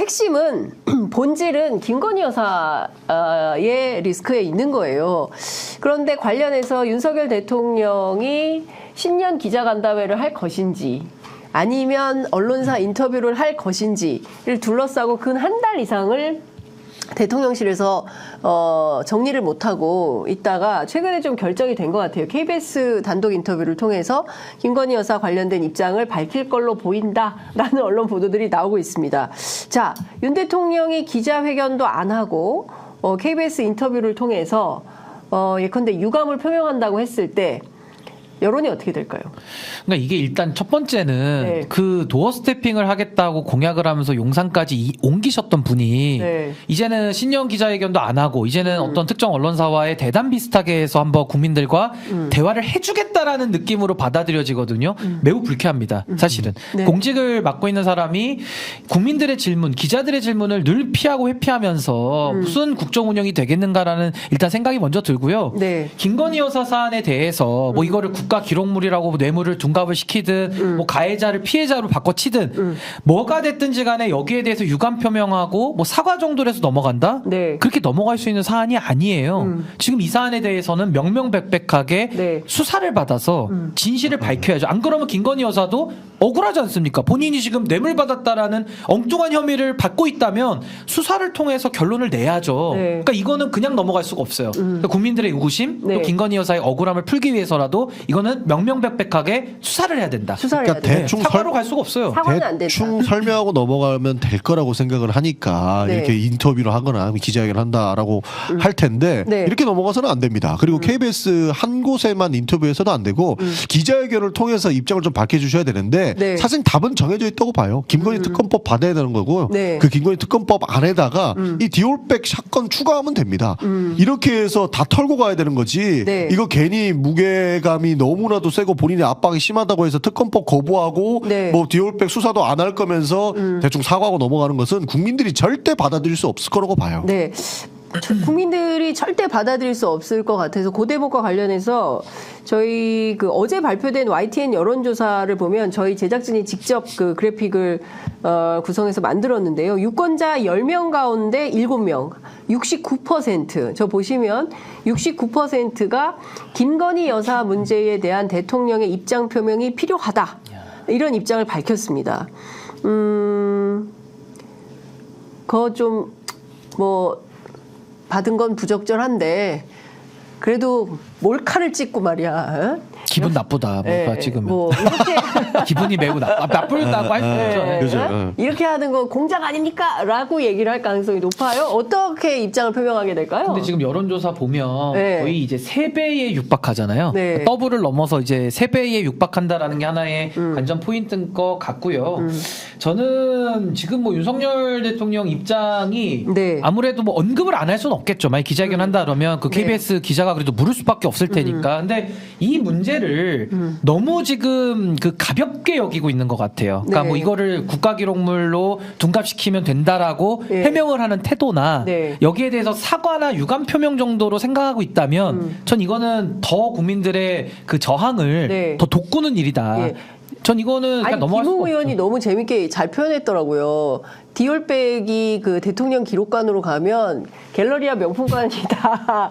핵심은 본질은 김건희 여사의 리스크에 있는 거예요. 그런데 관련해서 윤석열 대통령이 신년 기자간담회를 할 것인지 아니면 언론사 인터뷰를 할 것인지를 둘러싸고 근 한 달 이상을 대통령실에서 정리를 못하고 있다가 최근에 좀 결정이 된 것 같아요. KBS 단독 인터뷰를 통해서 김건희 여사 관련된 입장을 밝힐 걸로 보인다라는 언론 보도들이 나오고 있습니다. 자, 윤 대통령이 기자회견도 안 하고 KBS 인터뷰를 통해서 예컨대 유감을 표명한다고 했을 때 여론이 어떻게 될까요? 그러니까 이게 일단 첫 번째는 네. 그 도어 스태핑을 하겠다고 공약을 하면서 용산까지 옮기셨던 분이 네. 이제는 신년 기자회견도 안 하고 이제는 어떤 특정 언론사와의 대담 비슷하게 해서 한번 국민들과 대화를 해주겠다라는 느낌으로 받아들여지거든요. 매우 불쾌합니다. 사실은. 네. 공직을 맡고 있는 사람이 국민들의 질문, 기자들의 질문을 늘 피하고 회피하면서 무슨 국정 운영이 되겠는가라는 일단 생각이 먼저 들고요. 네. 김건희 여사 사안에 대해서 뭐 이거를 국가 기록물이라고 뇌물을 둔갑을 시키든 뭐 가해자를 피해자로 바꿔치든 뭐가 됐든지 간에 여기에 대해서 유감 표명하고 뭐 사과 정도로 해서 넘어간다? 네. 그렇게 넘어갈 수 있는 사안이 아니에요. 지금 이 사안에 대해서는 명명백백하게 네. 수사를 받아서 진실을 밝혀야죠. 안 그러면 김건희 여사도 억울하지 않습니까? 본인이 지금 뇌물 받았다라는 엉뚱한 혐의를 받고 있다면 수사를 통해서 결론을 내야죠. 네. 그러니까 이거는 그냥 넘어갈 수가 없어요. 그러니까 국민들의 의구심, 네. 또 김건희 여사의 억울함을 풀기 위해서라도 이거는 명명백백하게 수사를 해야 된다. 수사를 그러니까 해야 돼요. 대충 사과로 갈 수가 없어요. 사과는 안 된다. 대충 설명하고 넘어가면 될 거라고 생각을 하니까 네. 이렇게 인터뷰를 하거나 기자회견을 한다라고 할 텐데 네. 이렇게 넘어가서는 안 됩니다. 그리고 KBS 한 곳에만 인터뷰해서도 안 되고 기자회견을 통해서 입장을 좀 밝혀주셔야 되는데 네. 사실 답은 정해져 있다고 봐요. 김건희 특검법 받아야 되는 거고 네. 그 김건희 특검법 안에다가 이 디올백 사건 추가하면 됩니다. 이렇게 해서 다 털고 가야 되는 거지. 네. 이거 괜히 무게감이 너무나도 세고 본인의 압박이 심하다고 해서 특검법 거부하고 네. 뭐 디올백 수사도 안 할 거면서 대충 사과하고 넘어가는 것은 국민들이 절대 받아들일 수 없을 거라고 봐요. 네. 국민들이 절대 받아들일 수 없을 것 같아서 그 대목과 관련해서 저희 그 어제 발표된 YTN 여론조사를 보면 저희 제작진이 직접 그 그래픽을 구성해서 만들었는데요. 유권자 10명 가운데 7명, 69%. 저 보시면 69%가 김건희 여사 문제에 대한 대통령의 입장 표명이 필요하다. 이런 입장을 밝혔습니다. 그거 좀 뭐 받은 건 부적절한데 그래도 몰카를 찍고 말이야. 어? 기분 나쁘다. 뭔가 예, 지금 뭐 이렇게 기분이 매우 나쁘다고 할 수 있죠. 예, 그죠. 어? 이렇게 하는 건 공작 아닙니까? 라고 얘기를 할 가능성이 높아요. 어떻게 입장을 표명하게 될까요? 근데 지금 여론조사 보면 네. 거의 이제 3배에 육박하잖아요. 네. 더블을 넘어서 이제 3배에 육박한다라는 게 하나의 관전 포인트인 것 같고요. 저는 지금 뭐 윤석열 대통령 입장이 네. 아무래도 뭐 언급을 안 할 수는 없겠죠. 만약 기자회견 한다 그러면 그 KBS 기자가 그래도 물을 수밖에 없을 테니까. 근데 이 문제를 너무 지금 그 가볍게 여기고 있는 것 같아요. 그러니까 네. 뭐 이거를 국가기록물로 둔갑시키면 된다라고 네. 해명을 하는 태도나 네. 여기에 대해서 사과나 유감 표명 정도로 생각하고 있다면 전 이거는 더 국민들의 그 저항을 네. 더 돋구는 일이다. 예. 전 이거는 그냥 아니 넘어갈 수가 김웅 의원이 없죠. 너무 재밌게 잘 표현했더라고요. 디올백이 그 대통령 기록관으로 가면 갤러리아 명품관이 다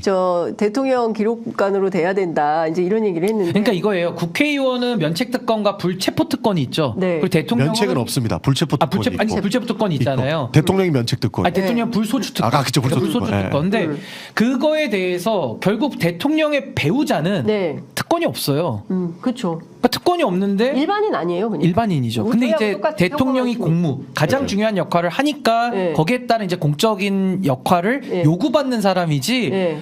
저 대통령 기록관으로 돼야 된다. 이제 이런 얘기를 했는데. 그러니까 이거예요. 국회의원은 면책 특권과 불체포 특권이 있죠. 네. 그리고 대통령은 면책은 없습니다. 불체포 아, 특권이 불체포 있고. 특권이 있잖아요. 있고. 대통령이 면책 특권. 아니, 대통령 불소추 특권. 그쵸, 불소추 특권. 특권인데 그거에 대해서 결국 대통령의 배우자는 네. 특권이 없어요. 그렇죠. 그러니까 특권이 없는데 일반인 아니에요, 그냥. 일반인이죠. 근데 우리하고 이제 똑같이 대통령이 평범한 공무 가장 중요한 역할을 하니까 네. 거기에 따른 이제 공적인 역할을 네. 요구받는 사람이지 네.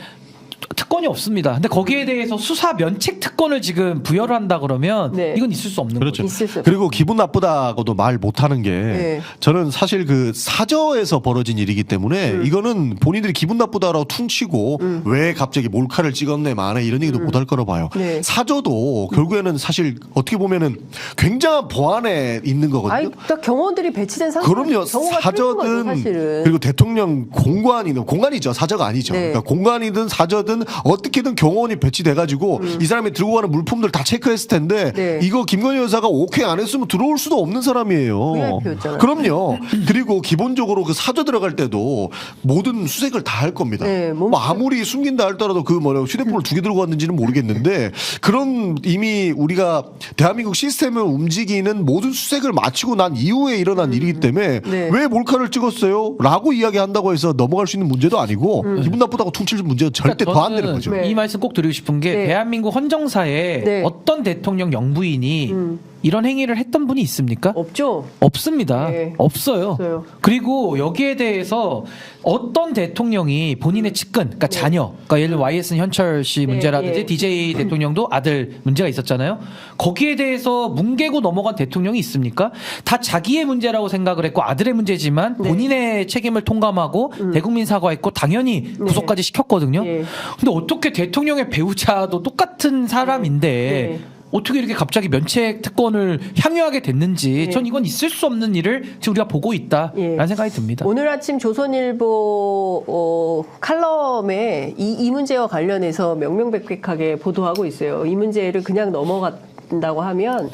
특권이 없습니다. 근데 거기에 대해서 수사 면책 특권을 지금 부여를 한다 그러면 네. 이건 있을 수 없는 그렇죠. 거죠. 있을 수 그리고 기분 나쁘다고도 말 못하는 게 네. 저는 사실 그 사저에서 벌어진 일이기 때문에 이거는 본인들이 기분 나쁘다라고 퉁치고 왜 갑자기 몰카를 찍었네 마네 이런 얘기도 못할 거라 봐요. 네. 사저도 결국에는 사실 어떻게 보면은 굉장한 보안에 있는 거거든요. 아이, 딱 경호원들이 배치된 상태. 그럼요. 사저든 사실은. 그리고 대통령 공관이든 공관이죠. 사저가 아니죠. 네. 그러니까 공관이든 사저든 어떻게든 경호원이 배치돼가지고 이 사람이 들고 가는 물품들 다 체크했을 텐데 네. 이거 김건희 여사가 오케이 안 했으면 들어올 수도 없는 사람이에요. VIP였잖아요. 그럼요. 그리고 기본적으로 그 사저 들어갈 때도 모든 수색을 다 할 겁니다. 네, 뭐 아무리 숨긴다 할더라도 그 뭐냐 휴대폰을 2개 들고 왔는지는 모르겠는데 그런 이미 우리가 대한민국 시스템을 움직이는 모든 수색을 마치고 난 이후에 일어난 일이기 때문에 네. 왜 몰카를 찍었어요? 라고 이야기한다고 해서 넘어갈 수 있는 문제도 아니고 기분 나쁘다고 퉁칠 문제가 절대 더 안 되는 거죠. 네. 이 말씀 꼭 드리고 싶은 게 네. 대한민국 헌정사에 네. 어떤 대통령 영부인이 이런 행위를 했던 분이 있습니까? 없죠. 없습니다. 네. 없어요. 없어요. 그리고 여기에 대해서 어떤 대통령이 본인의 측근, 그러니까 자녀, 그러니까 예를 들어 YS는 현철 씨 문제라든지 네. DJ 대통령도 아들 문제가 있었잖아요. 거기에 대해서 뭉개고 넘어간 대통령이 있습니까? 다 자기의 문제라고 생각을 했고 아들의 문제지만 네. 본인의 책임을 통감하고 대국민 사과했고 당연히 구속까지 시켰거든요. 네. 근데 어떻게 대통령의 배우자도 똑같은 사람인데 네. 어떻게 이렇게 갑자기 면책 특권을 향유하게 됐는지 네. 전 이건 있을 수 없는 일을 지금 우리가 보고 있다라는 예. 생각이 듭니다. 오늘 아침 조선일보 칼럼에 이 문제와 관련해서 명명백백하게 보도하고 있어요. 이 문제를 그냥 넘어간다고 하면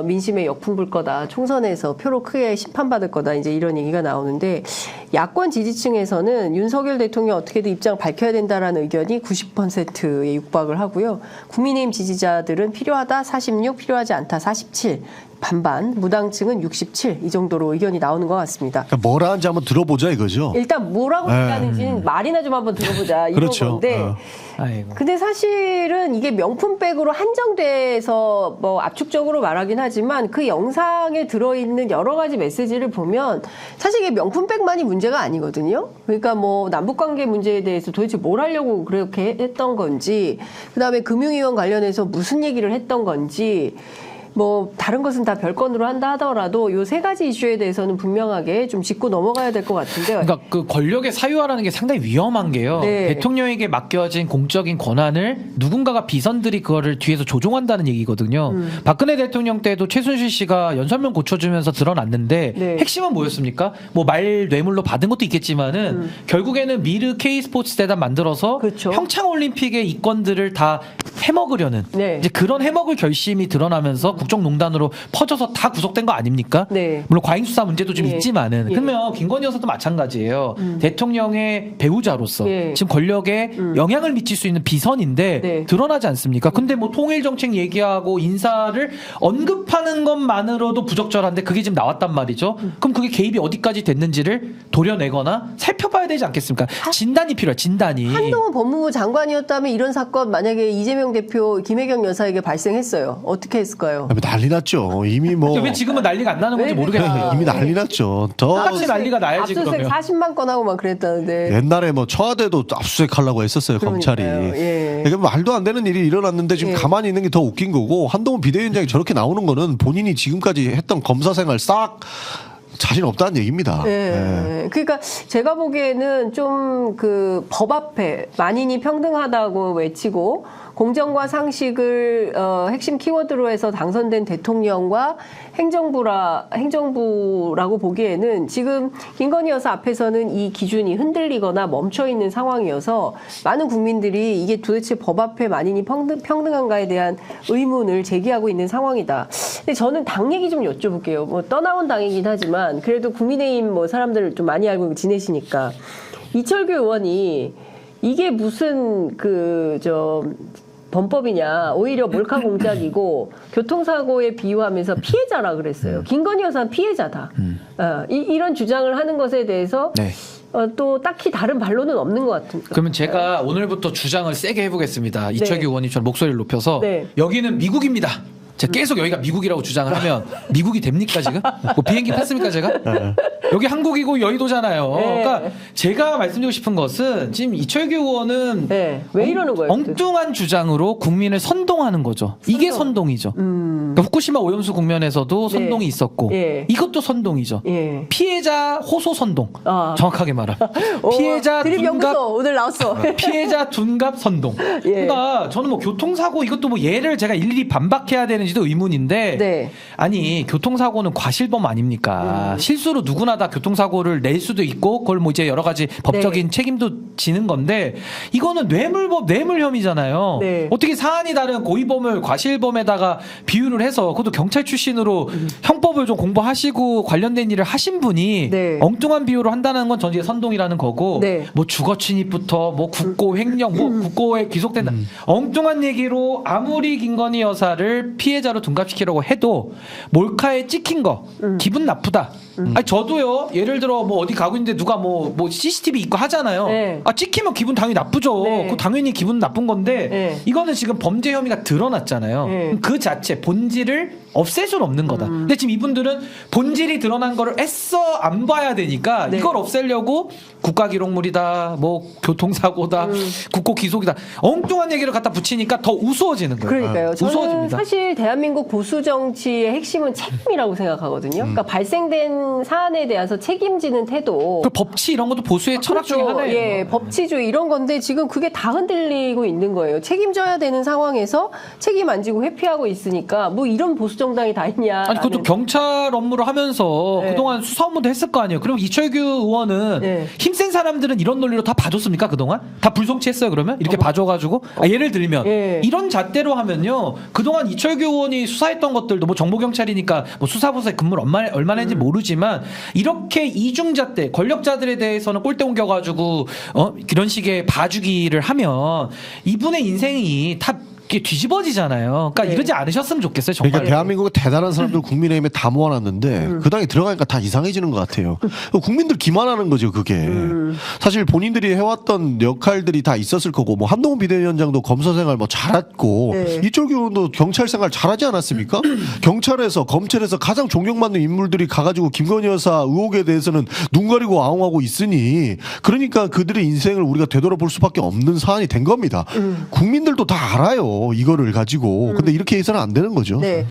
민심에 역풍 불 거다. 총선에서 표로 크게 심판받을 거다. 이제 이런 얘기가 나오는데 야권 지지층에서는 윤석열 대통령 어떻게든 입장을 밝혀야 된다라는 의견이 90%에 육박을 하고요. 국민의힘 지지자들은 필요하다 46, 필요하지 않다 47. 반반, 무당층은 67. 이 정도로 의견이 나오는 것 같습니다. 그러니까 뭐라 하는지 한번 들어보자 이거죠. 일단 뭐라고 얘기하는지는 말이나 좀 한번 들어보자 이런 그렇죠. 건데 아이고. 근데 사실은 이게 명품백으로 한정돼서 뭐 압축적으로 말하긴 하지만 그 영상에 들어있는 여러 가지 메시지를 보면 사실 이게 명품백만이 문제가 아니거든요. 그러니까 뭐 남북관계 문제에 대해서 도대체 뭘 하려고 그렇게 했던 건지 그다음에 금융위원 관련해서 무슨 얘기를 했던 건지 뭐 다른 것은 다 별건으로 한다 하더라도 요 세 가지 이슈에 대해서는 분명하게 좀 짚고 넘어가야 될 것 같은데요. 그러니까 그 권력의 사유화라는 게 상당히 위험한 게요. 네. 대통령에게 맡겨진 공적인 권한을 누군가가 비선들이 그거를 뒤에서 조종한다는 얘기거든요. 박근혜 대통령 때도 최순실 씨가 연설문 고쳐주면서 드러났는데 네. 핵심은 뭐였습니까? 뭐 말 뇌물로 받은 것도 있겠지만은 결국에는 미르 K스포츠 대단 만들어서 그렇죠. 평창 올림픽의 이권들을 다 해먹으려는 네. 이제 그런 해먹을 결심이 드러나면서 국정농단으로 퍼져서 다 구속된 거 아닙니까? 네. 물론 과잉수사 문제도 좀 예. 있지만은 예. 그러면 김건희 여사도 마찬가지예요. 대통령의 배우자로서 예. 지금 권력에 영향을 미칠 수 있는 비선인데 네. 드러나지 않습니까? 근데 뭐 통일 정책 얘기하고 인사를 언급하는 것만으로도 부적절한데 그게 지금 나왔단 말이죠. 그럼 그게 개입이 어디까지 됐는지를 도려내거나 살펴봐야 되지 않겠습니까? 진단이 필요해. 진단이. 한동훈 법무부 장관이었다면 이런 사건 만약에 이재명 대표, 김혜경 여사에게 발생했어요. 어떻게 했을까요? 난리 났죠. 이미 뭐 왜 지금은 난리가 안 나는 건지 왜 모르겠어요. 이미 난리 났죠. 더 똑같이 난리가 나야지 압수수색 그러면. 40만 건 하고 막 그랬다는데. 옛날에 뭐 청와대도 압수수색하려고 했었어요. 검찰이. 그러니까요. 예. 그러니까 말도 안 되는 일이 일어났는데 지금 예. 가만히 있는 게 더 웃긴 거고 한동훈 비대위원장이 저렇게 나오는 거는 본인이 지금까지 했던 검사 생활 싹 자신 없다는 얘기입니다. 예. 그러니까 제가 보기에는 좀 그 법 앞에 만인이 평등하다고 외치고 공정과 상식을 핵심 키워드로 해서 당선된 대통령과 행정부라고 보기에는 지금 김건희 여사 앞에서는 이 기준이 흔들리거나 멈춰 있는 상황이어서 많은 국민들이 이게 도대체 법 앞에 만인이 평등한가에 대한 의문을 제기하고 있는 상황이다. 근데 저는 당 얘기 좀 여쭤볼게요. 뭐 떠나온 당이긴 하지만 그래도 국민의힘 뭐 사람들 좀 많이 알고 지내시니까 이철규 의원이 이게 무슨 범법이냐 오히려 몰카 공작이고 교통사고에 비유하면서 피해자라 그랬어요. 김건희 여사는 피해자다. 이런 주장을 하는 것에 대해서 네. 또 딱히 다른 반론은 없는 것 같습니다. 그러면 제가 오늘부터 주장을 세게 해보겠습니다. 이철규 의원님처럼 목소리를 높여서 네. 여기는 미국입니다. 제가 계속 여기가 미국이라고 주장을 하면 미국이 됩니까 지금? 뭐 비행기 탔습니까 제가? 여기 한국이고 여의도잖아요. 네. 그러니까 제가 말씀드리고 싶은 것은 지금 이철규 의원은 네. 왜 이러는 거예요? 엉뚱한 주장으로 국민을 선동하는 거죠. 이게 선동이죠. 그러니까 후쿠시마 오염수 국면에서도 선동이 있었고 예. 이것도 선동이죠. 예. 피해자 호소 선동. 아. 정확하게 말하면 피해자 드립 둔갑 연구소 오늘 나왔어. 피해자 둔갑 선동. 예. 그러니까 저는 뭐 교통사고 이것도 뭐 예를 제가 일일이 반박해야 되는지도 의문인데 네. 아니 교통사고는 과실범 아닙니까? 실수로 누구나 때마다 교통사고를 낼 수도 있고 그걸 뭐 이제 여러 가지 법적인 책임도 지는 건데 이거는 뇌물법 뇌물 혐의잖아요. 네. 어떻게 사안이 다른 고의범을 과실범에다가 비유를 해서 그것도 경찰 출신으로 형법을 좀 공부하시고 관련된 일을 하신 분이 네. 엉뚱한 비유로 한다는 건 전제 선동이라는 거고 네. 뭐 주거 침입부터 뭐 국고 횡령 뭐 국고에 귀속된다 엉뚱한 얘기로 아무리 김건희 여사를 피해자로 둔갑시키려고 해도 몰카에 찍힌 거 기분 나쁘다. 아니 저도요. 예를 들어 뭐 어디 가고 있는데 누가 뭐 CCTV 있고 하잖아요. 네. 아 찍히면 기분 당연히 나쁘죠. 네. 그 당연히 기분 나쁜 건데 네. 이거는 지금 범죄 혐의가 드러났잖아요. 네. 그 자체 본질을 없앨 수는 없는 거다. 근데 지금 이분들은 본질이 드러난 거를 애써 안 봐야 되니까 네. 이걸 없애려고 국가기록물이다, 뭐 교통사고다, 국고 기속이다 엉뚱한 얘기를 갖다 붙이니까 더 우스워지는 거예요. 그러니까요. 저는 우스워집니다. 사실 대한민국 보수 정치의 핵심은 책임이라고 생각하거든요. 그러니까 발생된 사안에 대해서 책임지는 태도. 그 법치 이런 것도 보수의 철학 중에 그렇죠. 하나예요. 예, 법치주의 이런 건데 지금 그게 다 흔들리고 있는 거예요. 책임져야 되는 상황에서 책임 안 지고 회피하고 있으니까 뭐 이런 보수 정당이 다 있냐. 아니 그것도 경찰 업무를 하면서 네. 그동안 수사 업무도 했을 거 아니에요. 그럼 이철규 의원은 네. 힘센 사람들은 이런 논리로 다 봐줬습니까 그동안? 다 불송치했어요 그러면? 이렇게 봐줘가지고 예를 들면 예. 이런 잣대로 하면요 그동안 이철규 의원이 수사했던 것들도 뭐 정보경찰이니까 뭐 수사부서에 근무를 얼마나 했는지 모르지만 이렇게 이중잣대 권력자들에 대해서는 꼴대 옮겨가지고 이런 식의 봐주기를 하면 이분의 인생이 다 이게 뒤집어지잖아요. 그러니까 네. 이러지 않으셨으면 좋겠어요. 정말. 그러니까 대한민국에 대단한 사람들 국민의힘에 다 모아놨는데 그 당에 들어가니까 다 이상해지는 것 같아요. 국민들 기만하는 거죠, 그게. 사실 본인들이 해왔던 역할들이 다 있었을 거고, 뭐 한동훈 비대위원장도 검사 생활 뭐 잘했고, 네. 이철규 의원도 경찰 생활 잘하지 않았습니까? 경찰에서 검찰에서 가장 존경받는 인물들이 가가지고 김건희 여사 의혹에 대해서는 눈 가리고 아웅하고 있으니, 그러니까 그들의 인생을 우리가 되돌아볼 수밖에 없는 사안이 된 겁니다. 국민들도 다 알아요, 이거를 가지고. 근데 이렇게 해서는 안 되는 거죠. 네.